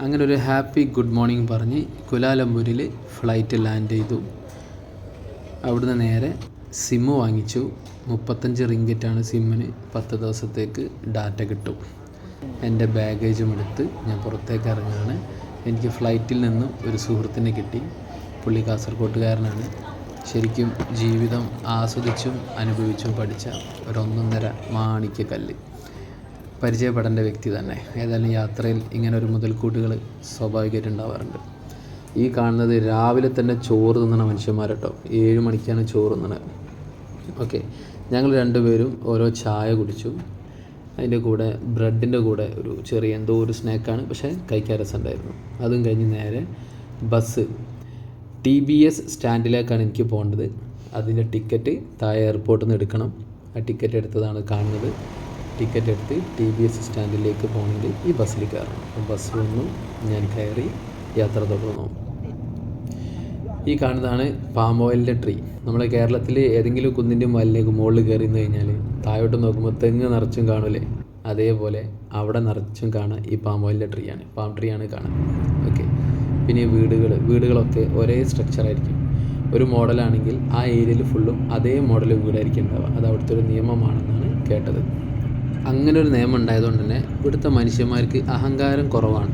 അങ്ങനെ ഒരു happy good morning പറഞ്ഞ് കുലാലംപൂരിൽ ഫ്ലൈറ്റ് ലാൻഡ് ചെയ്തു. അവിടുന്ന് നേരെ സിമ്മ് വാങ്ങിച്ചു. 35 റിങ്കറ്റാണ് സിമ്മിന്. 10 ദിവസത്തേക്ക് ഡാറ്റ കിട്ടും. എൻ്റെ ബാഗേജും എടുത്ത് ഞാൻ പുറത്തേക്ക് ഇറങ്ങുകയാണ്. എനിക്ക് ഫ്ലൈറ്റിൽ നിന്നും ഒരു സുഹൃത്തിനെ കിട്ടി. പുള്ളി കാസർഗോട്ടുകാരനാണ്. ശരിക്കും ജീവിതം ആസ്വദിച്ചും അനുഭവിച്ചും പഠിച്ച ഒരൊന്നൊന്നര മാണിക്യക്കല്ല്. പരിചയപ്പെടേണ്ട വ്യക്തി തന്നെ. ഏതായാലും യാത്രയിൽ ഇങ്ങനെ ഒരു മുതൽക്കൂട്ടുകൾ സ്വാഭാവികമായിട്ട് ഉണ്ടാവാറുണ്ട്. ഈ കാണുന്നത് രാവിലെ തന്നെ ചോറ് തിന്നണ മനുഷ്യന്മാരട്ടോ. 7 മണിക്കാണ് ചോറ് തിന്നണത്. ഓക്കെ, ഞങ്ങൾ രണ്ടുപേരും ഓരോ ചായ കുടിച്ചു. അതിൻ്റെ കൂടെ ബ്രെഡിൻ്റെ കൂടെ ഒരു ചെറിയ എന്തോ ഒരു സ്നാക്കാണ്, പക്ഷേ കഴിക്കാൻ രസമുണ്ടായിരുന്നു. അതും കഴിഞ്ഞ് നേരെ ബസ് TBS സ്റ്റാൻഡിലേക്കാണ് എനിക്ക് പോകേണ്ടത്. അതിൻ്റെ ടിക്കറ്റ് താഴെ എയർപോർട്ടിൽ നിന്ന് എടുക്കണം. ആ ടിക്കറ്റ് എടുത്തതാണ് കാണുന്നത്. ടിക്കറ്റ് എടുത്ത് TBS സ്റ്റാൻഡിലേക്ക് പോകണമെങ്കിൽ ഈ ബസ്സിൽ കയറണം. അപ്പോൾ ബസ് വന്നു, ഞാൻ കയറി യാത്ര തുടർന്നു. ഈ കാണുന്നതാണ് പാം ഓയിലിൻ്റെ ട്രീ. നമ്മുടെ കേരളത്തിൽ ഏതെങ്കിലും കുന്നിൻ്റെ മലയിലേക്ക് മുകളിൽ കയറി നിന്ന് കഴിഞ്ഞാൽ താഴോട്ട് നോക്കുമ്പോൾ തെങ്ങ് നിറച്ചും കാണൂലേ, അതേപോലെ അവിടെ നിറച്ചും കാണാൻ ഈ പാം ഓയിലിൻ്റെ ട്രീ ആണ്, പാം ട്രീ ആണ് കാണാൻ. ഓക്കെ, പിന്നെ വീടുകളൊക്കെ ഒരേ സ്ട്രക്ചറായിരിക്കും. ഒരു മോഡലാണെങ്കിൽ ആ ഏരിയയിൽ ഫുള്ളും അതേ മോഡൽ വീടായിരിക്കും ഉണ്ടാവുക. അത് അവിടുത്തെ ഒരു നിയമമാണെന്നാണ് കേട്ടത്. അങ്ങനെ ഒരു നിയമം ഉണ്ടായതുകൊണ്ട് തന്നെ ഇവിടുത്തെ മനുഷ്യന്മാർക്ക് അഹങ്കാരം കുറവാണ്,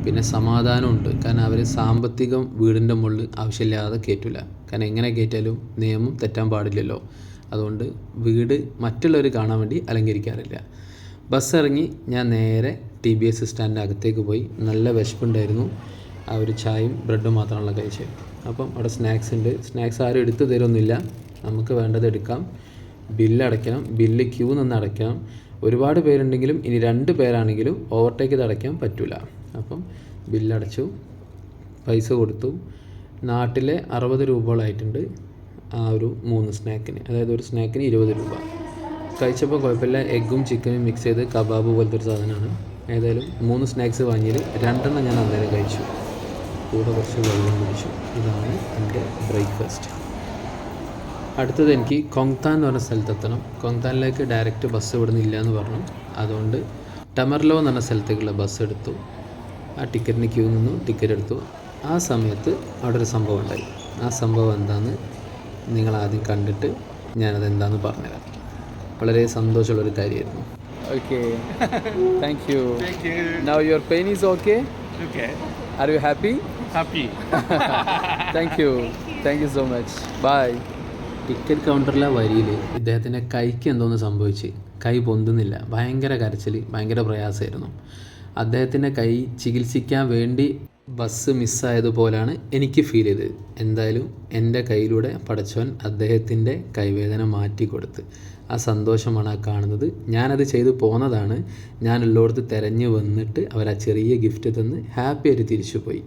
പിന്നെ സമാധാനമുണ്ട്. കാരണം അവർ സാമ്പത്തികം വീടിൻ്റെ മുകളിൽ ആവശ്യമില്ലാതെ കയറ്റില്ല. കാരണം എങ്ങനെ കയറ്റിയാലും നിയമം തെറ്റാൻ പാടില്ലല്ലോ. അതുകൊണ്ട് വീട് മറ്റുള്ളവർ കാണാൻ വേണ്ടി അലങ്കരിക്കാറില്ല. ബസ് ഇറങ്ങി ഞാൻ നേരെ TBS സ്റ്റാൻഡിൻ്റെ അകത്തേക്ക് പോയി. നല്ല വിശപ്പുണ്ടായിരുന്നു. ആ ഒരു ചായയും ബ്രെഡും മാത്രമാണല്ലോ കഴിച്ചത്. അപ്പം അവിടെ സ്നാക്സ് ഉണ്ട്. സ്നാക്സ് ആരും എടുത്തു തരുമൊന്നുമില്ല, നമുക്ക് വേണ്ടത് എടുക്കാം. ബില്ല് അടയ്ക്കണം. ബില്ല് ക്യൂ നിന്ന് അടയ്ക്കണം. ഒരുപാട് പേരുണ്ടെങ്കിലും ഇനി 2 പേരാണെങ്കിലും ഓവർടേക്ക് ചെയ്ത് അടയ്ക്കാൻ പറ്റില്ല. അപ്പം ബില്ലടച്ചു, പൈസ കൊടുത്തു. നാട്ടിലെ 60 രൂപകളായിട്ടുണ്ട് ആ ഒരു 3 സ്നാക്കിന്. അതായത് ഒരു സ്നാക്കിന് 20 രൂപ. കഴിച്ചപ്പോൾ കുഴപ്പമില്ല. എഗ്ഗും ചിക്കനും മിക്സ് ചെയ്ത് കബാബ് പോലത്തെ ഒരു സാധനമാണ്. ഏതായാലും 3 സ്നാക്സ് വാങ്ങിയത് 2 ഞാൻ അന്നേരം കഴിച്ചു. കൂടെ കുറച്ച് വെള്ളം കുടിച്ചു. ഇതാണ് എൻ്റെ ബ്രേക്ക്ഫാസ്റ്റ്. അടുത്തത് എനിക്ക് കൊങ്താൻ എന്ന് പറഞ്ഞ സ്ഥലത്തെത്തണം. കൊങ്താനിലേക്ക് ഡയറക്റ്റ് ബസ് ഇവിടെ നിന്ന് ഇല്ല എന്ന് പറഞ്ഞു. അതുകൊണ്ട് ടമർലോ എന്ന് പറഞ്ഞ സ്ഥലത്തേക്കുള്ള ബസ് എടുത്തു. ആ ടിക്കറ്റിന് ക്യൂ നിന്നു, ടിക്കറ്റ് എടുത്തു. ആ സമയത്ത് അവിടെ ഒരു സംഭവം ഉണ്ടായി. ആ സംഭവം എന്താണെന്ന് നിങ്ങൾ ആദ്യം കണ്ടിട്ട് ഞാനത് എന്താണെന്ന് പറഞ്ഞുതരാം. വളരെ സന്തോഷമുള്ളൊരു കാര്യമായിരുന്നു. Okay, thank you. Now your pain is okay? Okay. Are you happy? Happy. Thank you so much. Bye. Ticket കൗണ്ടറിലെ വരിയിൽ ഇദ്ദേഹത്തിൻ്റെ കൈക്ക് എന്തോന്ന് സംഭവിച്ച് കൈ പൊന്തുന്നില്ല. ഭയങ്കര കരച്ചിൽ, ഭയങ്കര പ്രയാസമായിരുന്നു. അദ്ദേഹത്തിൻ്റെ കൈ ചികിത്സിക്കാൻ വേണ്ടി ബസ് മിസ്സായതുപോലെയാണ് എനിക്ക് ഫീൽ ചെയ്തത്. എന്തായാലും എൻ്റെ കയ്യിലൂടെ പടച്ചവൻ അദ്ദേഹത്തിൻ്റെ കൈവേദന മാറ്റിക്കൊടുത്ത്. ആ സന്തോഷമാണ് ആ കാണുന്നത്. ഞാനത് ചെയ്തു പോന്നതാണ്. ഞാൻ ഉള്ളിടത്ത് തിരഞ്ഞു വന്നിട്ട് അവർ ആ ചെറിയ ഗിഫ്റ്റ് തന്ന് ഹാപ്പി ആയിട്ട് തിരിച്ചു പോയി.